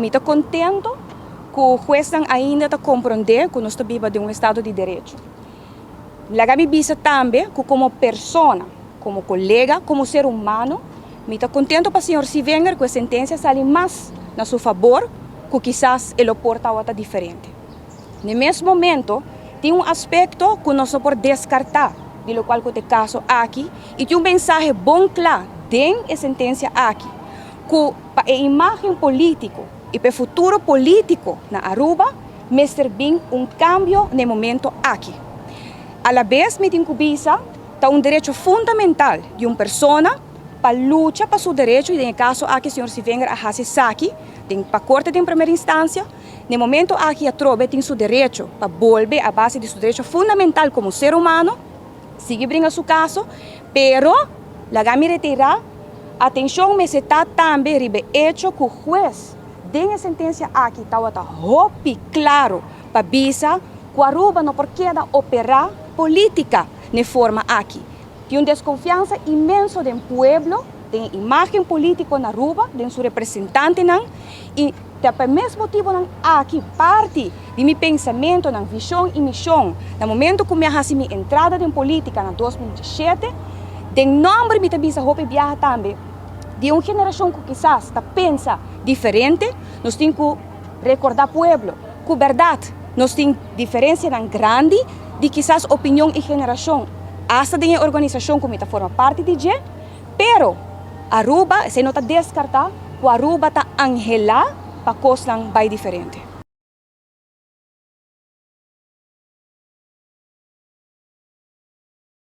Estou contento que o juez ainda está compreender que nós vivemos de Estado de Direito. Lá me visa também que como pessoa, como colega, como ser humano, estou contento para o senhor Sivenger que a sentença sale mais a seu favor, que quizás ele porta outra diferente. No mesmo momento, tem aspecto que nós não podemos descartar, de qual que caso aqui, e tem mensagem bom claro dentro da sentença aqui, que para a imagem política e para o futuro político na Aruba, me serve cambio no momento aqui. A la vez, me tem que visa direito fundamental de uma pessoa para lutar para seu direito, e no caso aqui, o senhor Sivenger, a Hasisaki, para a corte de primeira instância, no momento aqui a trobe tem seu direito para volver à base de seu direito fundamental como ser humano, sigue brinca seu caso, pero lá me retirar, atenção, me está também ribe hecho que o juez tem a sentença aqui, está claro para visa que a Aruba não pode operar política de forma aqui. Tem uma desconfiança imensa do povo, tem imagem política na Aruba, tem seu representante, e por mesmo motivo aqui parte de meu pensamento, na visão e missão, no momento que eu fiz minha entrada em política em 2017, de nome me também viaja também de uma geração que quizás pensa diferente, nós temos que recordar o povo, que verdade, nós temos diferença grande de quizás opinião e geração, hasta de uma organização que forma parte de ela, pero Aruba, se não está descartar, que Aruba está angelada para coisas bem diferentes.